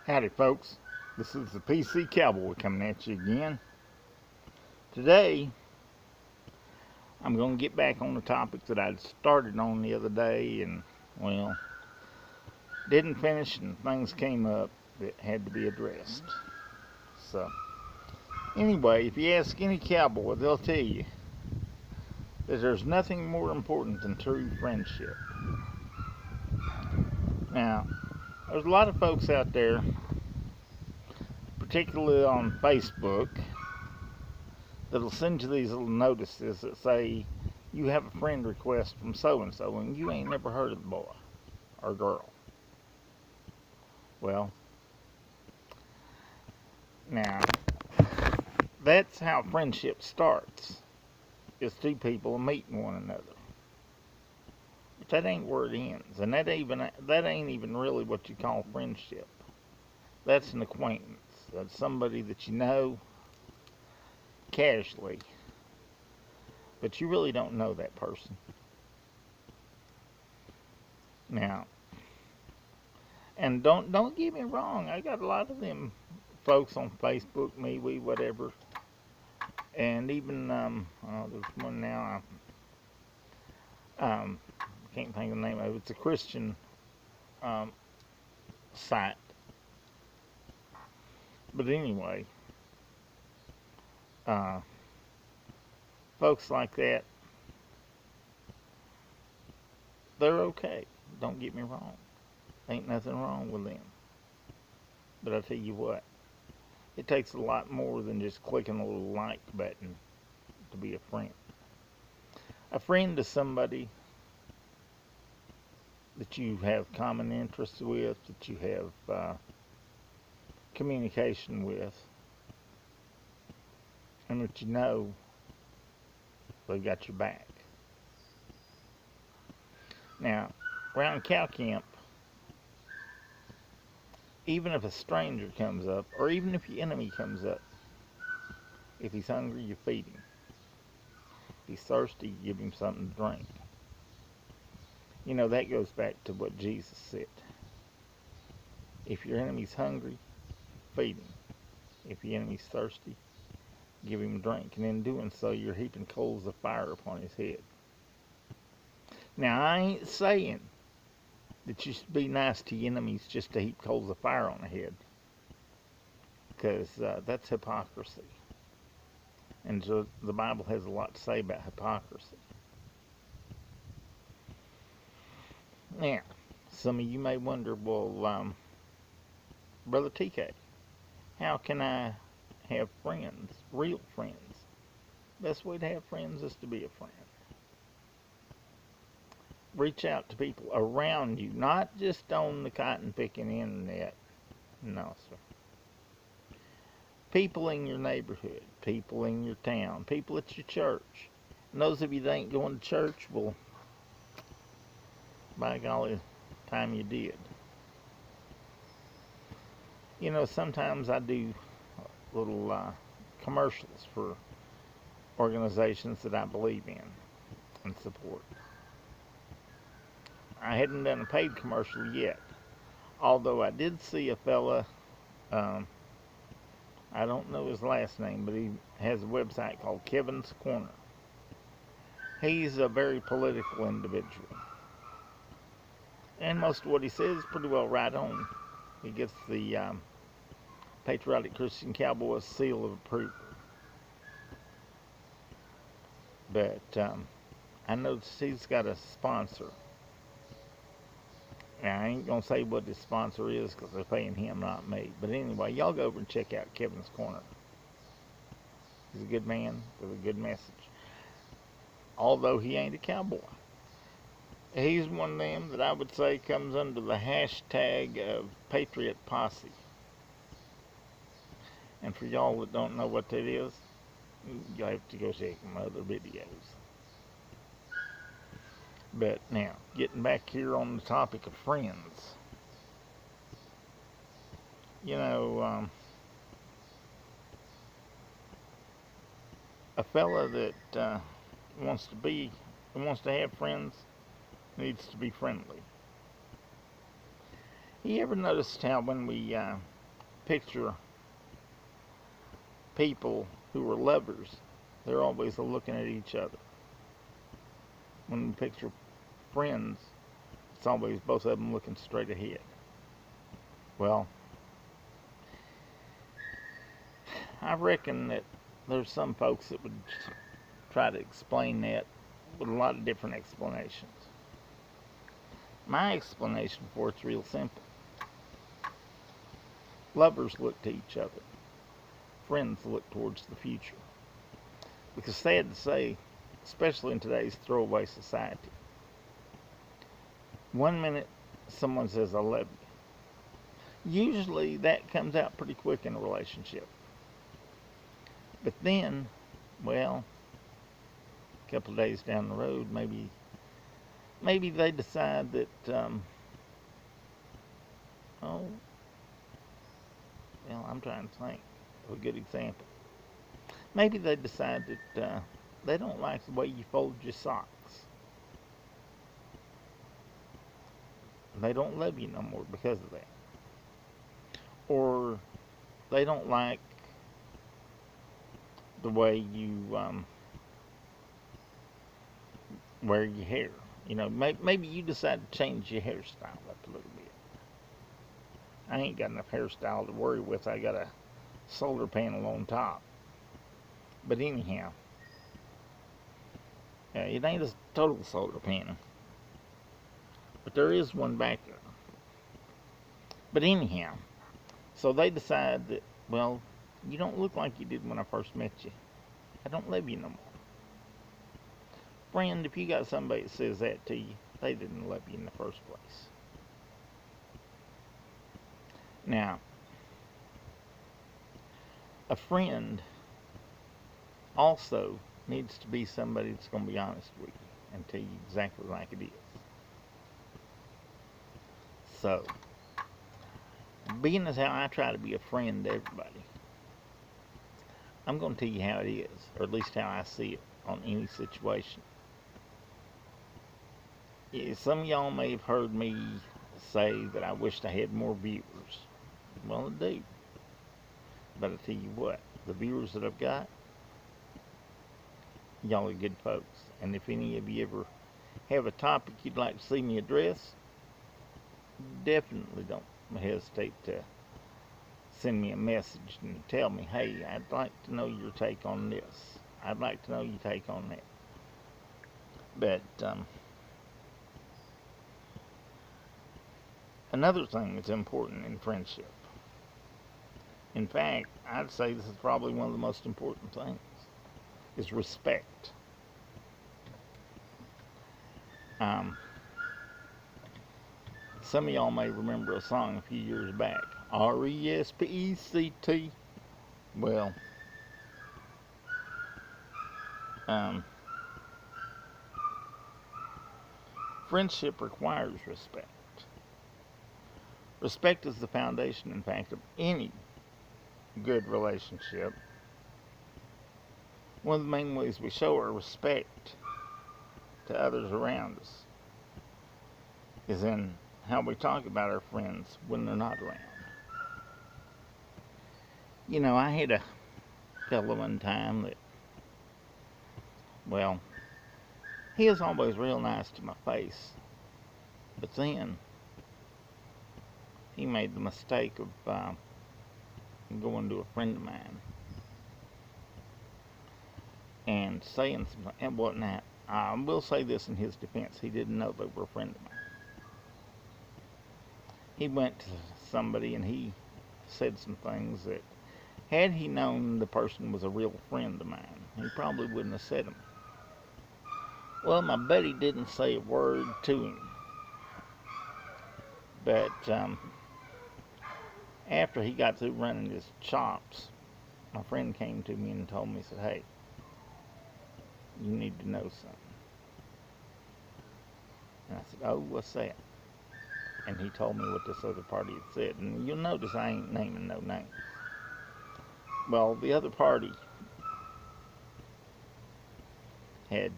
Howdy, folks. This is the PC Cowboy coming at you again. Today, I'm going to get back on the topic that I'd started on the other day and, well, didn't finish and things came up that had to be addressed. So, anyway, if you ask any cowboy, they'll tell you that there's nothing more important than true friendship. Now, there's a lot of folks out there, particularly on Facebook, that'll send you these little notices that say you have a friend request from so-and-so and you ain't never heard of the boy or girl. Well, now, that's how friendship starts, is two people meeting one another. But that ain't where it ends, and that ain't even really what you call friendship. That's an acquaintance. That's somebody that you know casually, but you really don't know that person. Now, and don't get me wrong, I got a lot of them folks on Facebook, MeWe, whatever, and even there's one now. I can't think of the name of it. It's a Christian site, but anyway. Folks like that, they're okay. Don't get me wrong. Ain't nothing wrong with them. But I tell you what, it takes a lot more than just clicking a little like button to be a friend. A friend is somebody that you have common interests with, that you have communication with, and that you know they've got your back. Now, around cow camp, even if a stranger comes up, or even if your enemy comes up, if he's hungry, you feed him. If he's thirsty, you give him something to drink. You know, that goes back to what Jesus said. If your enemy's hungry, feed him. If your enemy's thirsty, give him a drink, and in doing so, you're heaping coals of fire upon his head. Now, I ain't saying that you should be nice to your enemies just to heap coals of fire on the head, because that's hypocrisy. And so the Bible has a lot to say about hypocrisy. Now, some of you may wonder, well, Brother TK, how can I have friends, real friends? Best way to have friends is to be a friend. Reach out to people around you, not just on the cotton picking internet. No, sir. People in your neighborhood, people in your town, people at your church. And those of you that ain't going to church, well, by golly, time you did. You know, sometimes I do little commercials for organizations that I believe in and support. I hadn't done a paid commercial yet, although I did see a fella, I don't know his last name, but he has a website called Kevin's Corner. He's a very political individual, and most of what he says is pretty well right on. He gets the Patriotic Christian Cowboy seal of approval. But I noticed he's got a sponsor. Now, I ain't going to say what his sponsor is because they're paying him, not me. But anyway, y'all go over and check out Kevin's Corner. He's a good man with a good message. Although he ain't a cowboy. He's one of them that I would say comes under the hashtag of Patriot Posse. And for y'all that don't know what that is, you'll have to go check my other videos. But now, getting back here on the topic of friends. You know, a fella that wants to have friends needs to be friendly. You ever noticed how when we picture people who are lovers, they're always looking at each other. When we picture friends, it's always both of them looking straight ahead. Well, I reckon that there's some folks that would try to explain that with a lot of different explanations. My explanation for it's real simple. Lovers look to each other. Friends look towards the future. Because sad to say, especially in today's throwaway society, one minute someone says, I love you. Usually that comes out pretty quick in a relationship. But then, well, a couple of days down the road, maybe they decide that, oh, well, I'm trying to think of a good example. Maybe they decide that they don't like the way you fold your socks. They don't love you no more because of that. Or they don't like the way you wear your hair. You know, maybe you decide to change your hairstyle up a little bit. I ain't got enough hairstyle to worry with. I got a solar panel on top. But anyhow, it ain't a total solar panel. But there is one back there. But anyhow, so they decide that, well, you don't look like you did when I first met you. I don't love you no more. Friend, if you got somebody that says that to you, they didn't love you in the first place. Now, a friend also needs to be somebody that's going to be honest with you and tell you exactly like it is. So, being as how I try to be a friend to everybody, I'm going to tell you how it is, or at least how I see it on any situation. Yeah, some of y'all may have heard me say that I wished I had more viewers. Well, I do. But I tell you what, the viewers that I've got, y'all are good folks. And if any of you ever have a topic you'd like to see me address, definitely don't hesitate to send me a message and tell me, hey, I'd like to know your take on this. I'd like to know your take on that. But another thing that's important in friendship, in fact, I'd say this is probably one of the most important things, is respect. Some of y'all may remember a song a few years back, R-E-S-P-E-C-T. Well, friendship requires respect. Respect is the foundation, in fact, of any good relationship. One of the main ways we show our respect to others around us is in how we talk about our friends when they're not around. You know, I had a fellow one time that, well, he was always real nice to my face, but then he made the mistake of going to a friend of mine and saying something and whatnot. I will say this in his defense, he didn't know they were a friend of mine. He went to somebody and he said some things that, had he known the person was a real friend of mine, he probably wouldn't have said them. Well, my buddy didn't say a word to him. But after he got through running his chops, my friend came to me and told me, said, hey, you need to know something. And I said, oh, what's that? And he told me what this other party had said. And you'll notice I ain't naming no names. Well, the other party had,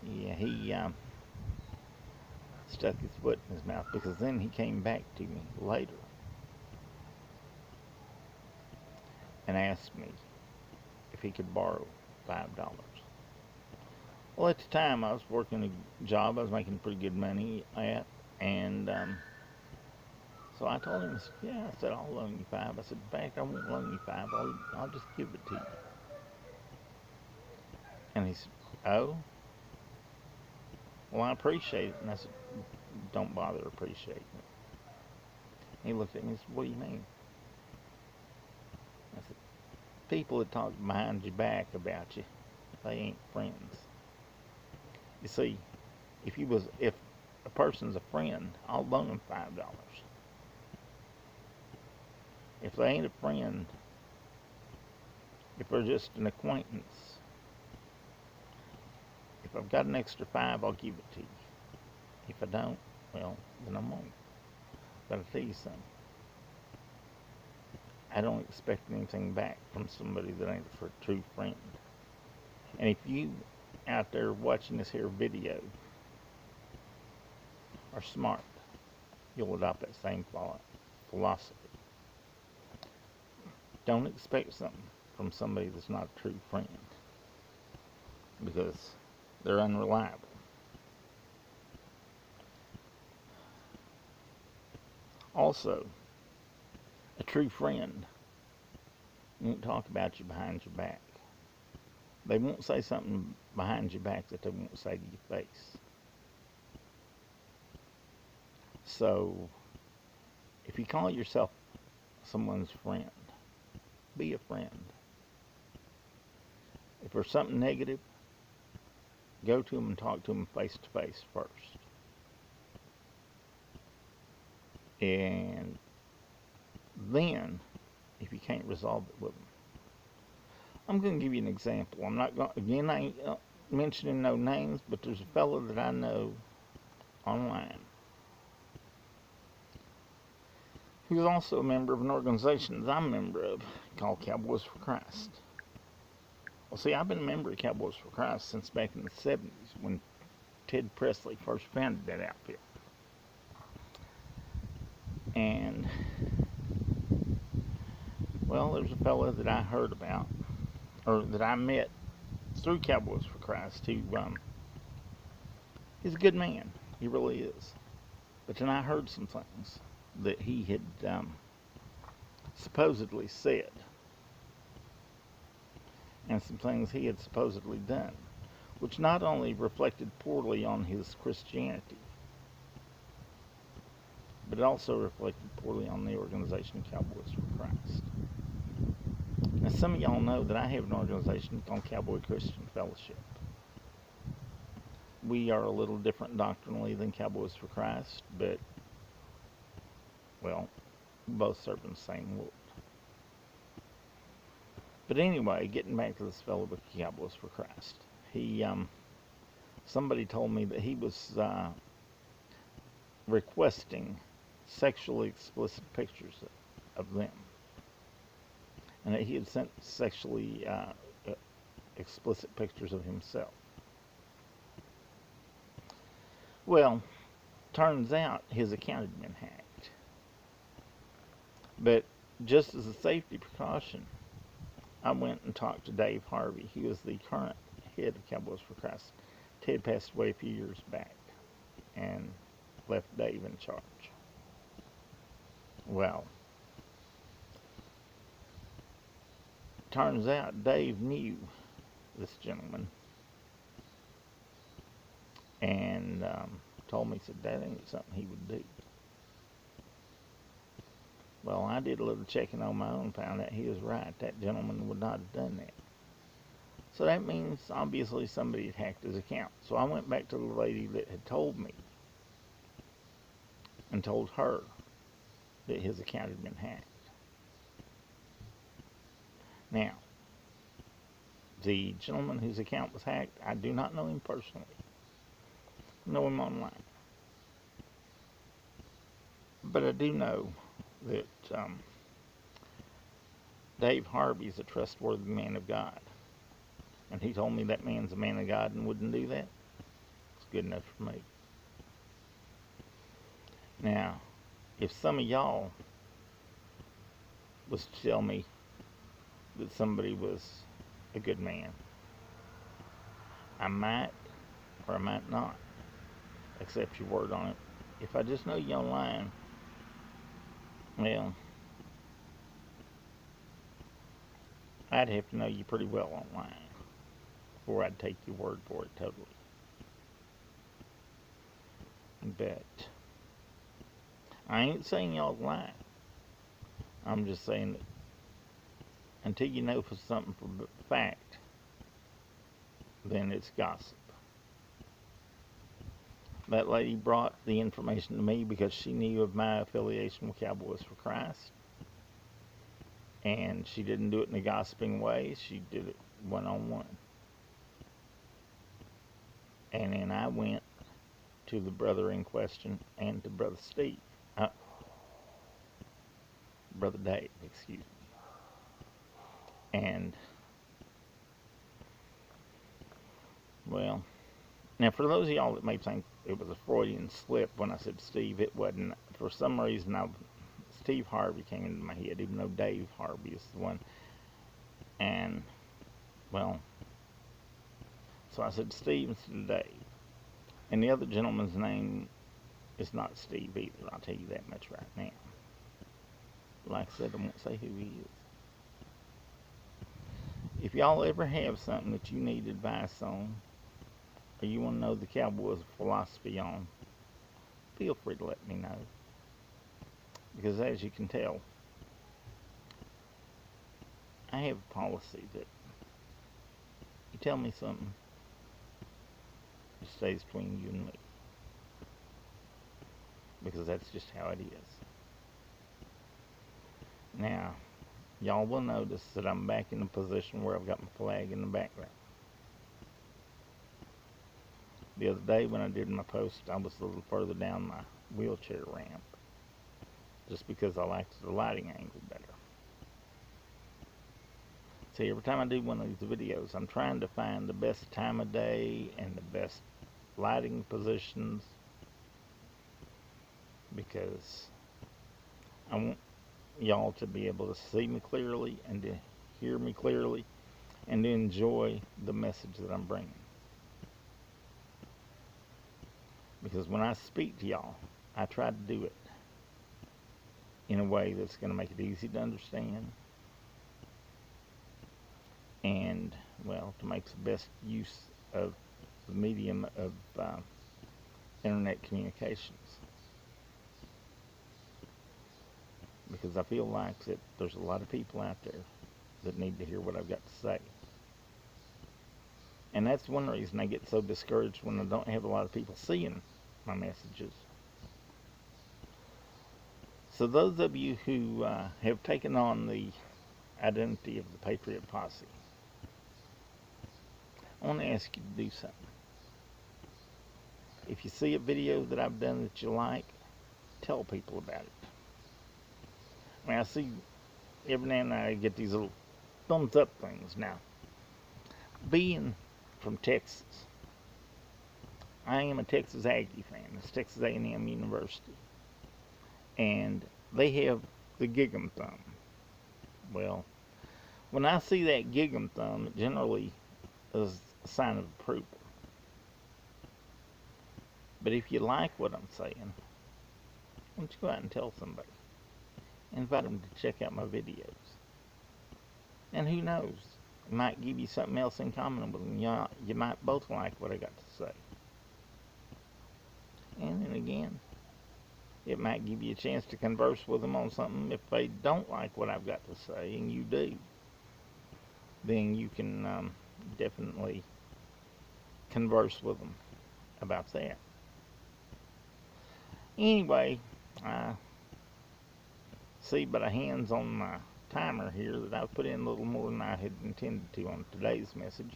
he stuck his foot in his mouth, because then he came back to me later and asked me if he could borrow $5. Well, at the time, I was working a job I was making pretty good money at, and so I told him, I said, yeah, I said, I'll loan you 5. I said, in fact, I won't loan you 5. I'll just give it to you. And he said, oh, well, I appreciate it. And I said, don't bother appreciating it. He looked at me and said, what do you mean? I said, people that talk behind your back about you, they ain't friends. You see, if a person's a friend, I'll loan them $5. If they ain't a friend, if they're just an acquaintance, if I've got an extra 5, I'll give it to you. If I don't, well, then I won't. But I'll tell you something. I don't expect anything back from somebody that ain't a true friend. And if you out there watching this here video are smart, you'll adopt that same philosophy. Don't expect something from somebody that's not a true friend, because they're unreliable. Also, a true friend won't talk about you behind your back. They won't say something behind your back that they won't say to your face. So, if you call yourself someone's friend, be a friend. If there's something negative, go to them and talk to them face to face first. And then, if you can't resolve it with them, I'm going to give you an example. I'm not going, again, I ain't mentioning no names, but there's a fellow that I know online who's also a member of an organization that I'm a member of called Cowboys for Christ. Well, see, I've been a member of Cowboys for Christ since back in the 70s when Ted Presley first founded that outfit. And, well, there's a fellow that I heard about, or that I met through Cowboys for Christ, who, he's a good man. He really is. But then I heard some things that he had supposedly said, and some things he had supposedly done, which not only reflected poorly on his Christianity, but it also reflected poorly on the organization Cowboys for Christ. Now, some of y'all know that I have an organization called Cowboy Christian Fellowship. We are a little different doctrinally than Cowboys for Christ, but, well, we both serve in the same Lord. But anyway, getting back to this fellow with Cowboys for Christ, somebody told me that he was requesting sexually explicit pictures of them, and that he had sent sexually explicit pictures of himself. Well, turns out his account had been hacked. But just as a safety precaution, I went and talked to Dave Harvey. He was the current head of Cowboys for Christ. Ted passed away a few years back and left Dave in charge. Well, turns out Dave knew this gentleman and told me, he said, that ain't something he would do. Well, I did a little checking on my own and found out he was right. That gentleman would not have done that. So that means, obviously, somebody had hacked his account. So I went back to the lady that had told me and told her that his account had been hacked. Now, the gentleman whose account was hacked, I do not know him personally. I know him online. But I do know that Dave Harvey is a trustworthy man of God. And he told me that man's a man of God and wouldn't do that. It's good enough for me. Now, if some of y'all was to tell me that somebody was a good man, I might or I might not accept your word on it. If I just know you online, well, I'd have to know you pretty well online before I'd take your word for it totally. But I ain't saying y'all lie. I'm just saying that until you know for something for fact, then it's gossip. That lady brought the information to me because she knew of my affiliation with Cowboys for Christ. And she didn't do it in a gossiping way. She did it one-on-one. And then I went to the brother in question and to Brother Steve. Brother Dave, excuse me. And, well, now for those of y'all that may think it was a Freudian slip when I said Steve, it wasn't. For some reason, Steve Harvey came into my head, even though Dave Harvey is the one. And, well, so I said Steve instead of Dave. And the other gentleman's name is not Steve either. I'll tell you that much right now. Like I said, I won't say who he is. If y'all ever have something that you need advice on, or you want to know the Cowboys' philosophy on, feel free to let me know. Because as you can tell, I have a policy that you tell me something, it stays between you and me. Because that's just how it is. Now, y'all will notice that I'm back in the position where I've got my flag in the background. The other day when I did my post, I was a little further down my wheelchair ramp. Just because I liked the lighting angle better. See, every time I do one of these videos, I'm trying to find the best time of day and the best lighting positions. Because I want y'all to be able to see me clearly and to hear me clearly and to enjoy the message that I'm bringing. Because when I speak to y'all, I try to do it in a way that's going to make it easy to understand and, well, to make the best use of the medium of internet communications. Because I feel like that there's a lot of people out there that need to hear what I've got to say. And that's one reason I get so discouraged when I don't have a lot of people seeing my messages. So those of you who have taken on the identity of the Patriot Posse, I want to ask you to do something. If you see a video that I've done that you like, tell people about it. I mean, I see every now and then I get these little thumbs up things. Now, being from Texas, I am a Texas Aggie fan. It's Texas A&M University. And they have the Gig'em thumb. Well, when I see that Gig'em thumb, it generally is a sign of approval. But if you like what I'm saying, why don't you go out and tell somebody? Invite them to check out my videos. And who knows, it might give you something else in common with them. You might both like what I got to say. And then again, it might give you a chance to converse with them on something. If they don't like what I've got to say, and you do, then you can definitely converse with them about that. Anyway, I see by the hands on my timer here that I've put in a little more than I had intended to on today's message.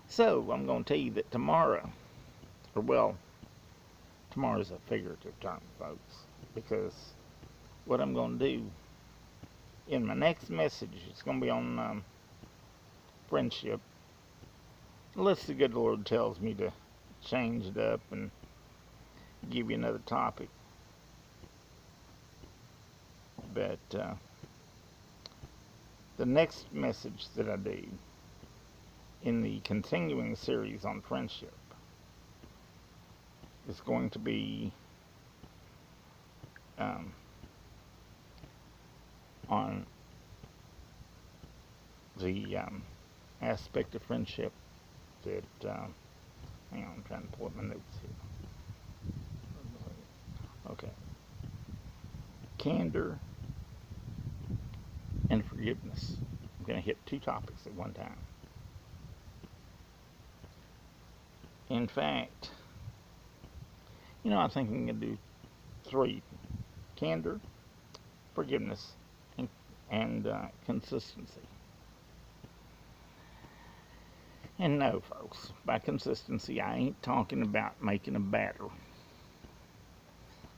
So, I'm going to tell you that tomorrow, or well, tomorrow's a figurative term, folks, because what I'm going to do in my next message, it's going to be on friendship, unless the good Lord tells me to change it up and give you another topic. But the next message that I do in the continuing series on friendship is going to be on the aspect of friendship that, hang on, I'm trying to pull up my notes here. Okay. Candor and forgiveness. I'm going to hit two topics at one time. In fact, I think I'm going to do three: candor, forgiveness, and consistency. And no, folks, by consistency, I ain't talking about making a batter.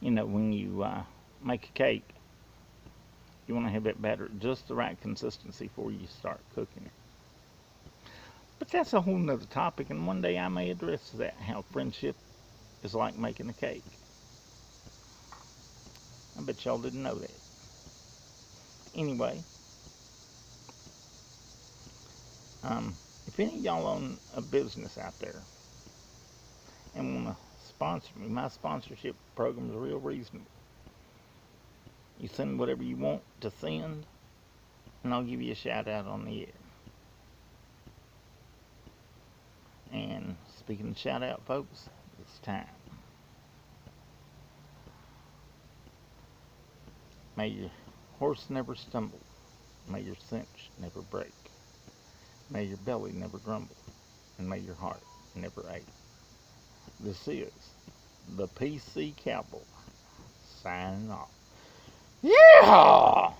When you make a cake, you want to have that batter just the right consistency before you start cooking it. But that's a whole nother topic, and one day I may address that, how friendship is like making a cake. I bet y'all didn't know that. Anyway, if any of y'all own a business out there and want to sponsor me, my sponsorship program is real reasonable. You send whatever you want to send, and I'll give you a shout out on the air. And speaking of shout out, folks, it's time. May your horse never stumble. May your cinch never break. May your belly never grumble. And may your heart never ache. This is the PC Cowboy signing off. Yeah!